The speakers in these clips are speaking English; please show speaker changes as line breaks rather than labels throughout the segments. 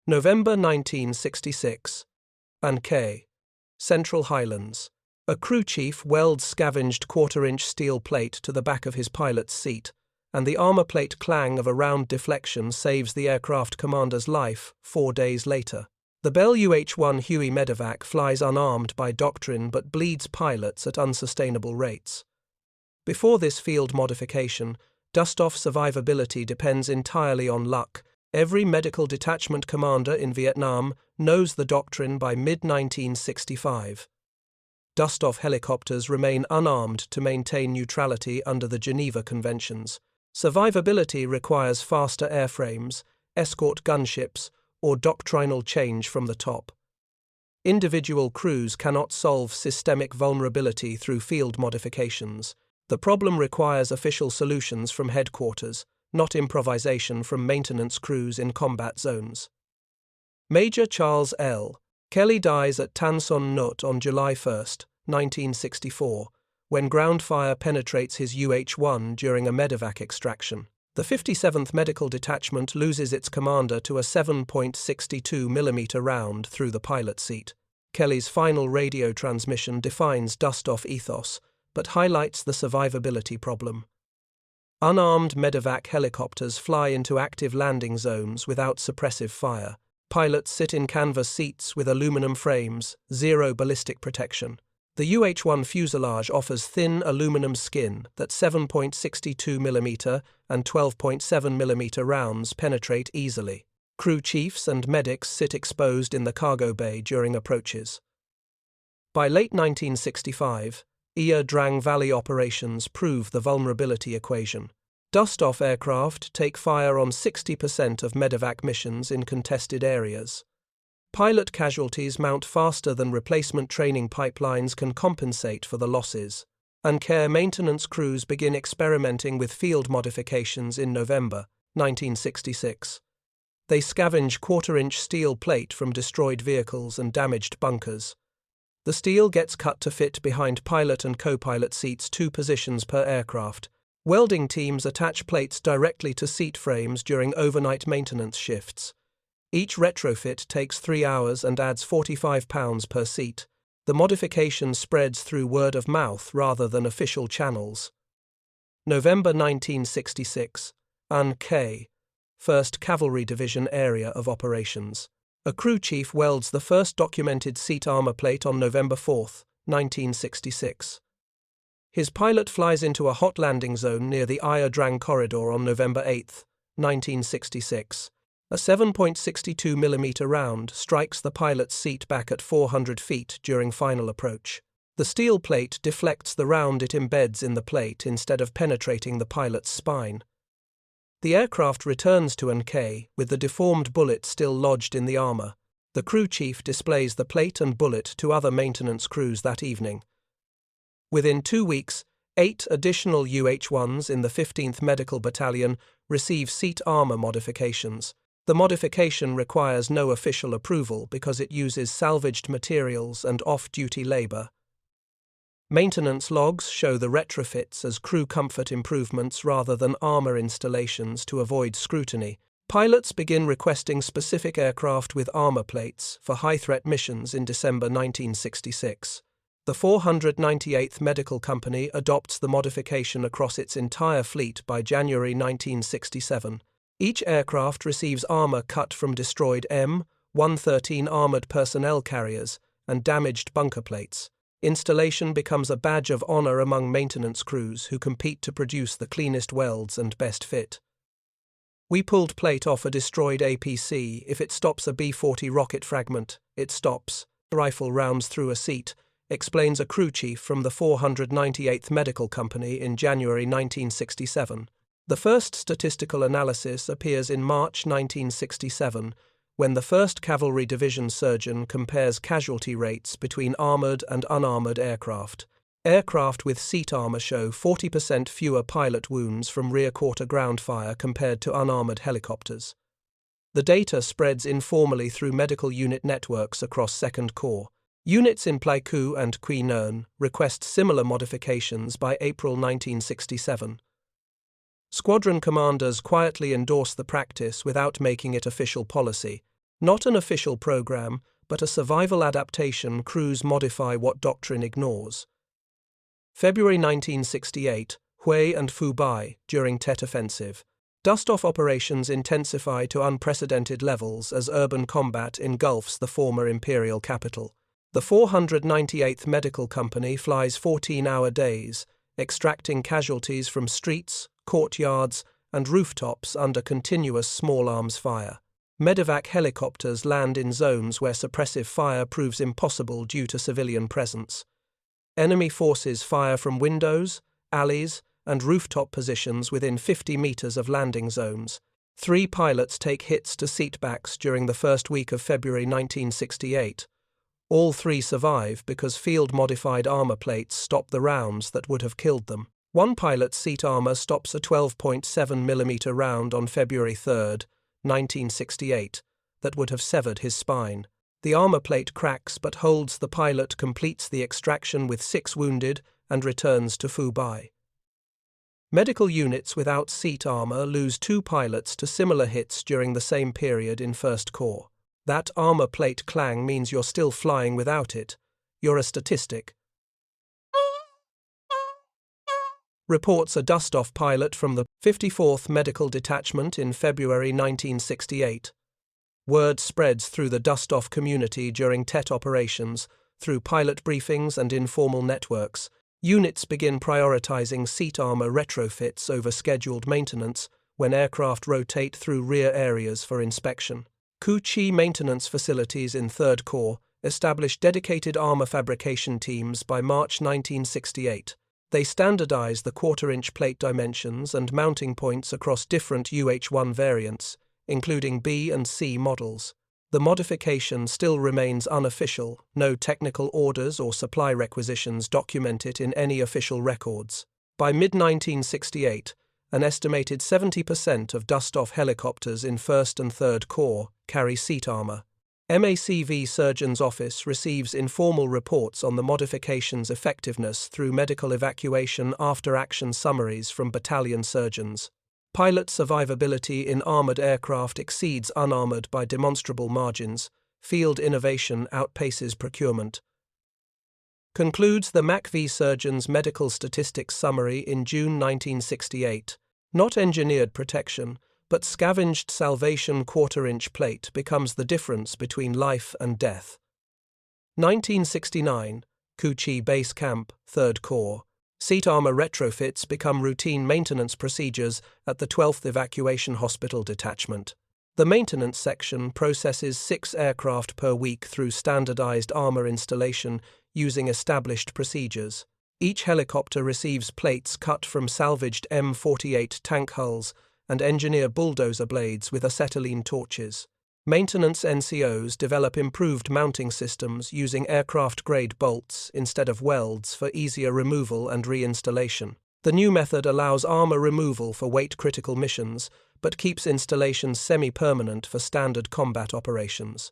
November 1966. An Khe, Central Highlands. A crew chief welds scavenged quarter-inch steel plate to the back of his pilot's seat, and the armor plate clang of a round deflection saves the aircraft commander's life 4 days later. The Bell UH-1 Hueys medevac flies unarmed by doctrine but bleeds pilots at unsustainable rates. Before this field modification, Dustoff survivability depends entirely on luck. Every medical detachment commander in Vietnam knows the doctrine by mid-1965. Dustoff helicopters remain unarmed to maintain neutrality under the Geneva Conventions. Survivability requires faster airframes, escort gunships, or doctrinal change from the top. Individual crews cannot solve systemic vulnerability through field modifications. The problem requires official solutions from headquarters, not improvisation from maintenance crews in combat zones. Major Charles L. Kelly dies at Tan Son Nhut on July 1, 1964, when ground fire penetrates his UH-1 during a medevac extraction. The 57th Medical Detachment loses its commander to a 7.62mm round through the pilot seat. Kelly's final radio transmission defines Dustoff ethos, but highlights the survivability problem. Unarmed medevac helicopters fly into active landing zones without suppressive fire. Pilots sit in canvas seats with aluminum frames, zero ballistic protection. The UH-1 fuselage offers thin aluminum skin that 7.62mm and 12.7mm rounds penetrate easily. Crew chiefs and medics sit exposed in the cargo bay during approaches. By late 1965, Drang Valley operations prove the vulnerability equation. Dustoff aircraft take fire on 60% of medevac missions in contested areas. Pilot casualties mount faster than replacement training pipelines can compensate for the losses. An Khe maintenance crews begin experimenting with field modifications in November 1966. They scavenge quarter-inch steel plate from destroyed vehicles and damaged bunkers. The steel gets cut to fit behind pilot and co-pilot seats 2 positions per aircraft. Welding teams attach plates directly to seat frames during overnight maintenance shifts. Each retrofit takes 3 hours and adds 45 pounds per seat. The modification spreads through word of mouth rather than official channels. November 1966. An Khe, 1st Cavalry Division area of operations. A crew chief welds the first documented seat armor plate on November 4, 1966. His pilot flies into a hot landing zone near the Drang corridor on November 8, 1966. A 7.62mm round strikes the pilot's seat back at 400 feet during final approach. The steel plate deflects the round it embeds in the plate instead of penetrating the pilot's spine. The aircraft returns to An Khe with the deformed bullet still lodged in the armor. The crew chief displays the plate and bullet to other maintenance crews that evening. Within 2 weeks, 8 additional UH-1s in the 15th Medical Battalion receive seat armor modifications. The modification requires no official approval because it uses salvaged materials and off-duty labor. Maintenance logs show the retrofits as crew comfort improvements rather than armor installations to avoid scrutiny. Pilots begin requesting specific aircraft with armor plates for high-threat missions in December 1966. The 498th Medical Company adopts the modification across its entire fleet by January 1967. Each aircraft receives armor cut from destroyed M113 armored personnel carriers and damaged bunker plates. Installation becomes a badge of honor among maintenance crews who compete to produce the cleanest welds and best fit. We pulled plate off a destroyed APC. If it stops a B-40 rocket fragment, it stops. Rifle rounds through a seat, explains a crew chief from the 498th Medical Company in January 1967. The first statistical analysis appears in March 1967, when the 1st Cavalry Division surgeon compares casualty rates between armored and unarmored aircraft. Aircraft with seat armor show 40% fewer pilot wounds from rear-quarter ground fire compared to unarmored helicopters. The data spreads informally through medical unit networks across 2nd Corps. Units in Pleiku and Quy Nhon request similar modifications by April 1967. Squadron commanders quietly endorse the practice without making it official policy. Not an official program, but a survival adaptation crews modify what doctrine ignores. February 1968, Hue and Fubai during Tet Offensive. Dustoff operations intensify to unprecedented levels as urban combat engulfs the former imperial capital. The 498th Medical Company flies 14-hour days, extracting casualties from streets, courtyards, and rooftops under continuous small arms fire. Medevac helicopters land in zones where suppressive fire proves impossible due to civilian presence. Enemy forces fire from windows, alleys, and rooftop positions within 50 meters of landing zones. 3 pilots take hits to seatbacks during the first week of February 1968. All 3 survive because field-modified armor plates stop the rounds that would have killed them. One pilot's seat armor stops a 12.7mm round on February 3, 1968, that would have severed his spine. The armor plate cracks but holds. The pilot completes the extraction with 6 wounded and returns to Fubai. Medical units without seat armor lose 2 pilots to similar hits during the same period in First Corps. That armor plate clang means you're still flying without it. You're a statistic. Reports a Dustoff pilot from the 54th Medical Detachment in February 1968. Word spreads through the Dustoff community during Tet operations, through pilot briefings and informal networks. Units begin prioritizing seat armor retrofits over scheduled maintenance when aircraft rotate through rear areas for inspection. Khe maintenance facilities in Third Corps established dedicated armor fabrication teams by March 1968. They standardize the quarter-inch plate dimensions and mounting points across different UH-1 variants, including B and C models. The modification still remains unofficial. No technical orders or supply requisitions document it in any official records. By mid-1968, an estimated 70% of Dustoff helicopters in 1st and 3rd Corps carry seat armor. MACV Surgeon's Office receives informal reports on the modification's effectiveness through medical evacuation after-action summaries from battalion surgeons. Pilot survivability in armored aircraft exceeds unarmored by demonstrable margins. Field innovation outpaces procurement. Concludes the MACV Surgeon's Medical Statistics Summary in June 1968. Not engineered protection, but scavenged salvation quarter-inch plate becomes the difference between life and death. 1969, Khe Base Camp, 3rd Corps. Seat armor retrofits become routine maintenance procedures at the 12th Evacuation Hospital Detachment. The maintenance section processes 6 aircraft per week through standardized armor installation using established procedures. Each helicopter receives plates cut from salvaged M48 tank hulls and engineer bulldozer blades with acetylene torches. Maintenance NCOs develop improved mounting systems using aircraft-grade bolts instead of welds for easier removal and reinstallation. The new method allows armor removal for weight-critical missions, but keeps installations semi-permanent for standard combat operations.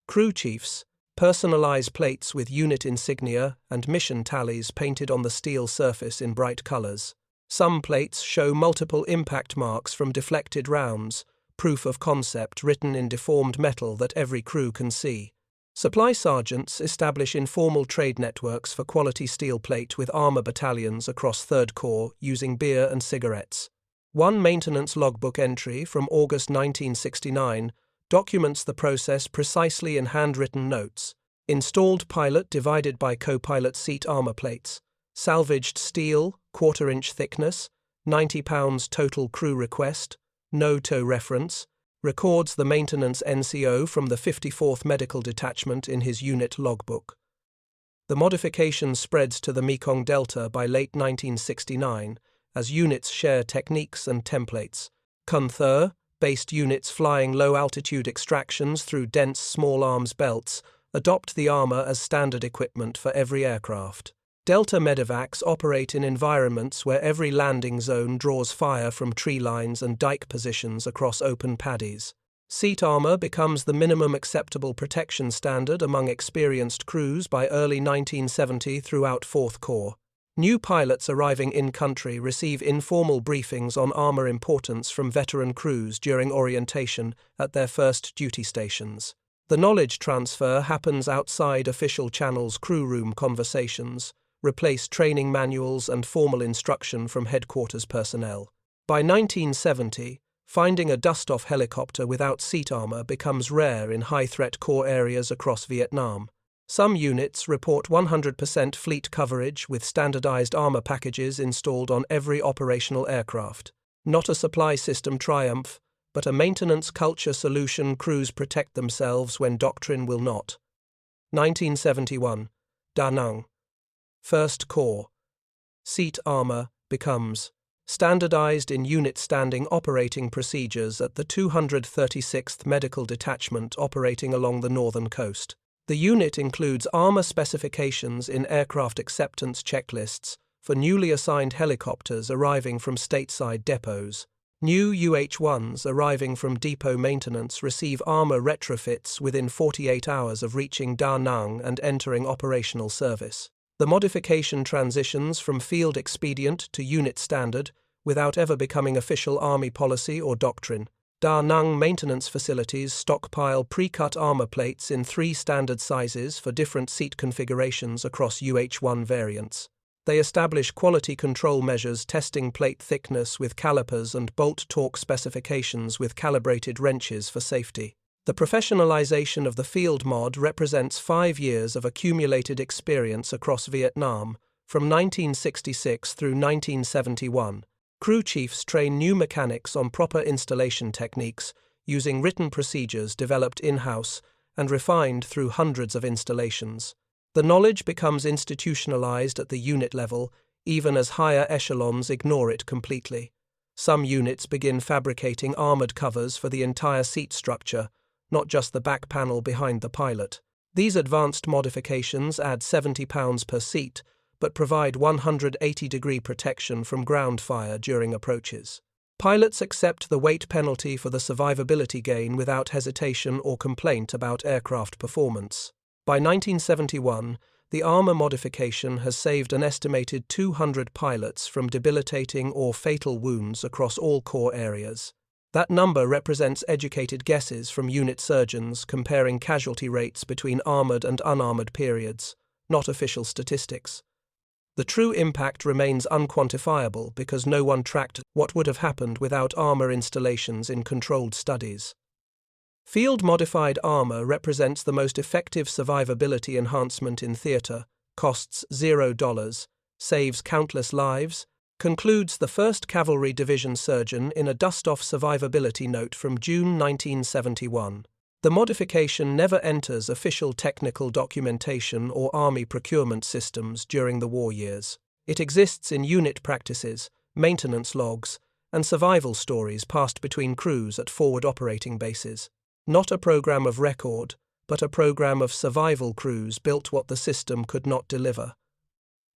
Crew chiefs personalize plates with unit insignia and mission tallies painted on the steel surface in bright colors. Some plates show multiple impact marks from deflected rounds, proof of concept written in deformed metal that every crew can see. Supply sergeants establish informal trade networks for quality steel plate with armor battalions across 3rd Corps using beer and cigarettes. One maintenance logbook entry from August 1969 documents the process precisely in handwritten notes. Installed pilot divided by co-pilot seat armor plates. Salvaged steel, quarter-inch thickness, 90 pounds total crew request. No tow reference, records the maintenance NCO from the 54th Medical Detachment in his unit logbook. The modification spreads to the Mekong Delta by late 1969 as units share techniques and templates. An Khe based units flying low-altitude extractions through dense small arms belts adopt the armor as standard equipment for every aircraft. Delta medevacs operate in environments where every landing zone draws fire from tree lines and dike positions across open paddies. Seat armor becomes the minimum acceptable protection standard among experienced crews by early 1970 throughout 4th Corps. New pilots arriving in-country receive informal briefings on armor importance from veteran crews during orientation at their first duty stations. The knowledge transfer happens outside official channels. Crew room conversations replace training manuals and formal instruction from headquarters personnel. By 1970, finding a Dustoff helicopter without seat armor becomes rare in high-threat core areas across Vietnam. Some units report 100% fleet coverage with standardized armor packages installed on every operational aircraft. Not a supply system triumph, but a maintenance culture solution. Crews protect themselves when doctrine will not. 1971. Da Nang. First Corps. Seat armor becomes standardized in unit standing operating procedures at the 236th Medical Detachment operating along the northern coast. The unit includes armor specifications in aircraft acceptance checklists for newly assigned helicopters arriving from stateside depots. New UH-1s arriving from depot maintenance receive armor retrofits within 48 hours of reaching Da Nang and entering operational service. The modification transitions from field expedient to unit standard without ever becoming official Army policy or doctrine. Da Nang maintenance facilities stockpile pre-cut armor plates in 3 standard sizes for different seat configurations across UH-1 variants. They establish quality control measures testing plate thickness with calipers and bolt torque specifications with calibrated wrenches for safety. The professionalization of the field mod represents 5 years of accumulated experience across Vietnam, from 1966 through 1971. Crew chiefs train new mechanics on proper installation techniques using written procedures developed in-house and refined through hundreds of installations. The knowledge becomes institutionalized at the unit level, even as higher echelons ignore it completely. Some units begin fabricating armored covers for the entire seat structure, not just the back panel behind the pilot. These advanced modifications add 70 pounds per seat, but provide 180-degree protection from ground fire during approaches. Pilots accept the weight penalty for the survivability gain without hesitation or complaint about aircraft performance. By 1971, the armor modification has saved an estimated 200 pilots from debilitating or fatal wounds across all core areas. That number represents educated guesses from unit surgeons comparing casualty rates between armored and unarmored periods, not official statistics. The true impact remains unquantifiable because no one tracked what would have happened without armor installations in controlled studies. Field-modified armor represents the most effective survivability enhancement in theater, costs $0, saves countless lives, concludes the 1st Cavalry Division surgeon in a Dustoff survivability note from June 1971. The modification never enters official technical documentation or Army procurement systems during the war years. It exists in unit practices, maintenance logs, and survival stories passed between crews at forward operating bases. Not a program of record, but a program of survival. Crews built what the system could not deliver.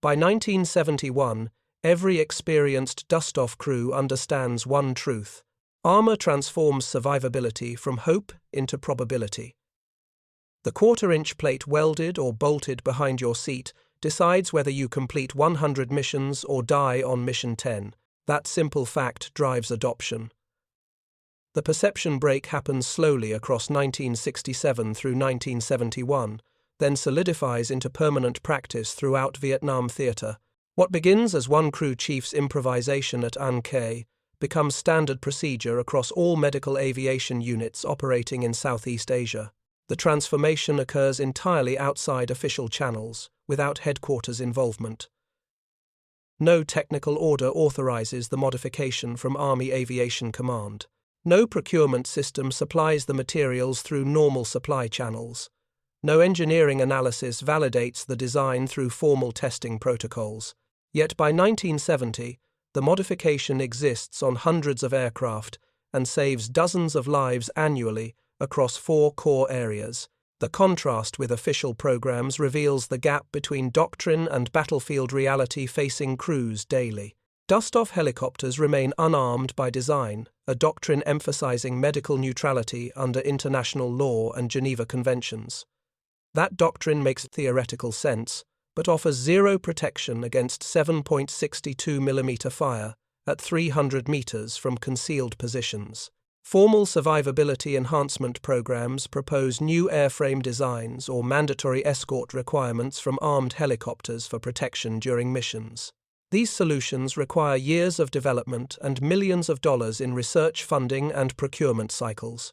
By 1971, every experienced Dustoff crew understands one truth: armor transforms survivability from hope into probability. The quarter-inch plate welded or bolted behind your seat decides whether you complete 100 missions or die on mission 10. That simple fact drives adoption. The perception break happens slowly across 1967 through 1971, then solidifies into permanent practice throughout Vietnam theater. What begins as one crew chief's improvisation at An Khe becomes standard procedure across all medical aviation units operating in Southeast Asia. The transformation occurs entirely outside official channels, without headquarters involvement. No technical order authorizes the modification from Army Aviation Command. No procurement system supplies the materials through normal supply channels. No engineering analysis validates the design through formal testing protocols. Yet by 1970, the modification exists on hundreds of aircraft and saves dozens of lives annually across 4 core areas. The contrast with official programs reveals the gap between doctrine and battlefield reality facing crews daily. Dustoff helicopters remain unarmed by design, a doctrine emphasizing medical neutrality under international law and Geneva Conventions. That doctrine makes theoretical sense, but offers zero protection against 7.62 mm fire at 300 meters from concealed positions. Formal survivability enhancement programs propose new airframe designs or mandatory escort requirements from armed helicopters for protection during missions. These solutions require years of development and millions of dollars in research funding and procurement cycles.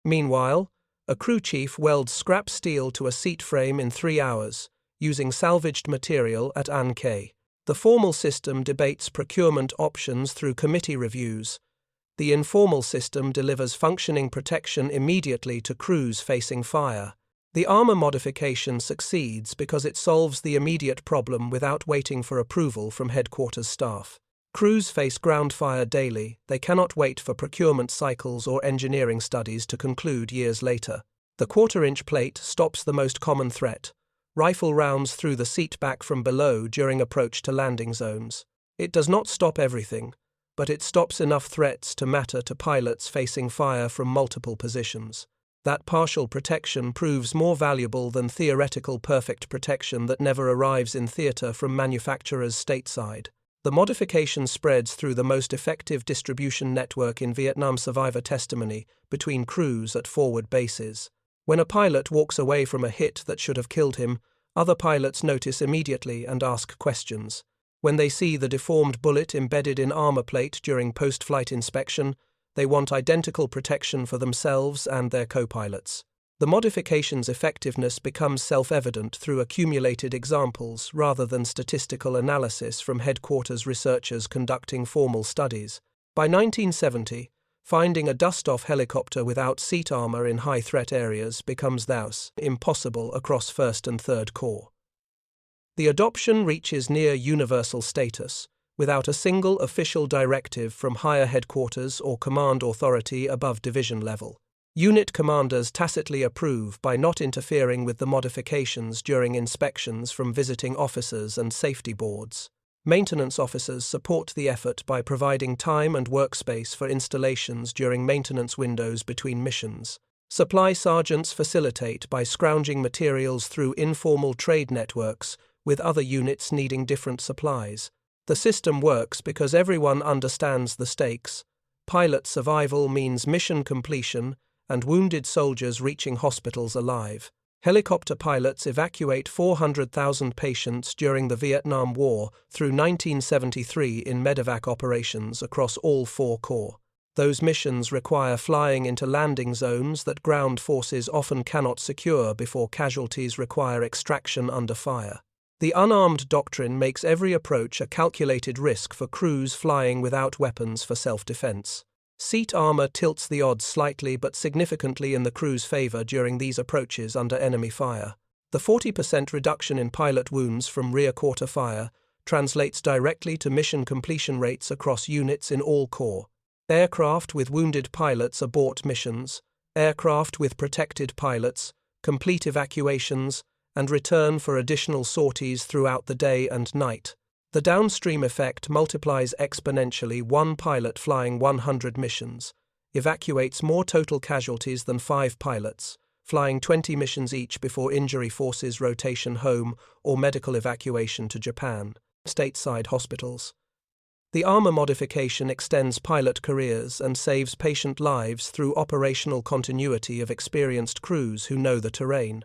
Meanwhile, a crew chief welds scrap steel to a seat frame in 3 hours, using salvaged material at An Khe. The formal system debates procurement options through committee reviews. The informal system delivers functioning protection immediately to crews facing fire. The armor modification succeeds because it solves the immediate problem without waiting for approval from headquarters staff. Crews face ground fire daily. They cannot wait for procurement cycles or engineering studies to conclude years later. The quarter-inch plate stops the most common threat: rifle rounds through the seat back from below during approach to landing zones. It does not stop everything, but it stops enough threats to matter to pilots facing fire from multiple positions. That partial protection proves more valuable than theoretical perfect protection that never arrives in theater from manufacturers stateside. The modification spreads through the most effective distribution network in Vietnam survivor testimony between crews at forward bases. When a pilot walks away from a hit that should have killed him, other pilots notice immediately and ask questions. When they see the deformed bullet embedded in armor plate during post-flight inspection, they want identical protection for themselves and their co-pilots. The modification's effectiveness becomes self-evident through accumulated examples rather than statistical analysis from headquarters researchers conducting formal studies. By 1970, finding a Dustoff helicopter without seat armor in high-threat areas becomes thus impossible across 1st and 3rd Corps. The adoption reaches near universal status, without a single official directive from higher headquarters or command authority above division level. Unit commanders tacitly approve by not interfering with the modifications during inspections from visiting officers and safety boards. Maintenance officers support the effort by providing time and workspace for installations during maintenance windows between missions. Supply sergeants facilitate by scrounging materials through informal trade networks with other units needing different supplies. The system works because everyone understands the stakes. Pilot survival means mission completion and wounded soldiers reaching hospitals alive. Helicopter pilots evacuate 400,000 patients during the Vietnam War through 1973 in medevac operations across all 4 corps. Those missions require flying into landing zones that ground forces often cannot secure before casualties require extraction under fire. The unarmed doctrine makes every approach a calculated risk for crews flying without weapons for self-defense. Seat armor tilts the odds slightly but significantly in the crew's favor during these approaches under enemy fire. The 40% reduction in pilot wounds from rear quarter fire translates directly to mission completion rates across units in all corps. Aircraft with wounded pilots abort missions, aircraft with protected pilots complete evacuations, and return for additional sorties throughout the day and night. The downstream effect multiplies exponentially. One pilot flying 100 missions evacuates more total casualties than 5 pilots, flying 20 missions each before injury forces rotation home or medical evacuation to Japan. Stateside hospitals. The armor modification extends pilot careers and saves patient lives through operational continuity of experienced crews who know the terrain.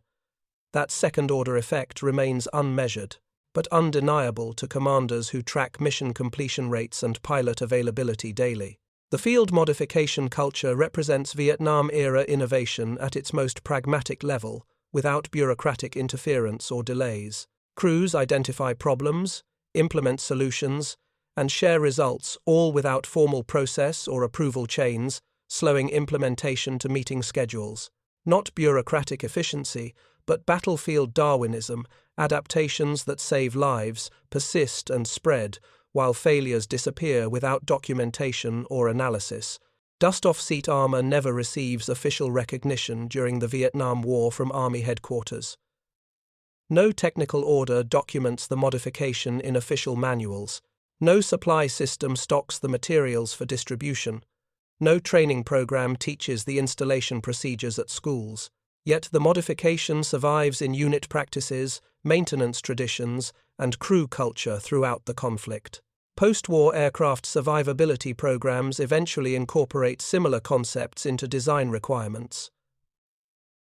That second-order effect remains unmeasured, but undeniable to commanders who track mission completion rates and pilot availability daily. The field modification culture represents Vietnam-era innovation at its most pragmatic level, without bureaucratic interference or delays. Crews identify problems, implement solutions, and share results, all without formal process or approval chains, slowing implementation to meeting schedules. Not bureaucratic efficiency, but battlefield Darwinism, adaptations that save lives, persist and spread, while failures disappear without documentation or analysis. Dustoff seat armor never receives official recognition during the Vietnam War from Army headquarters. No technical order documents the modification in official manuals. No supply system stocks the materials for distribution. No training program teaches the installation procedures at schools. Yet the modification survives in unit practices, maintenance traditions, and crew culture throughout the conflict. Post-war aircraft survivability programs eventually incorporate similar concepts into design requirements.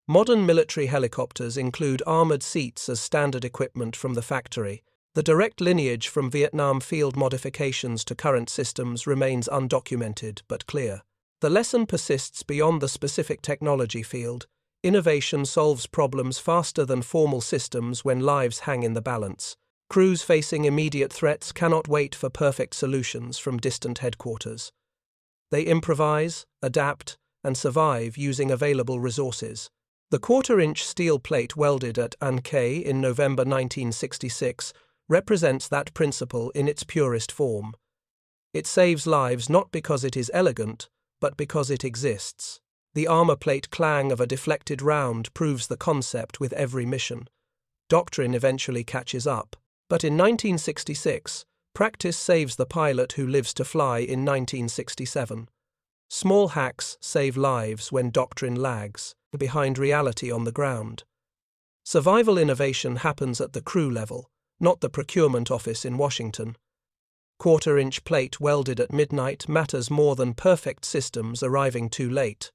Modern military helicopters include armored seats as standard equipment from the factory. The direct lineage from Vietnam field modifications to current systems remains undocumented but clear. The lesson persists beyond the specific technology field. Innovation solves problems faster than formal systems when lives hang in the balance. Crews facing immediate threats cannot wait for perfect solutions from distant headquarters. They improvise, adapt, and survive using available resources. The quarter-inch steel plate welded at An Khe in November 1966 represents that principle in its purest form. It saves lives not because it is elegant, but because it exists. The armor plate clang of a deflected round proves the concept with every mission. Doctrine eventually catches up. But in 1966, practice saves the pilot who lives to fly in 1967. Small hacks save lives when doctrine lags behind reality on the ground. Survival innovation happens at the crew level, not the procurement office in Washington. Quarter-inch plate welded at midnight matters more than perfect systems arriving too late.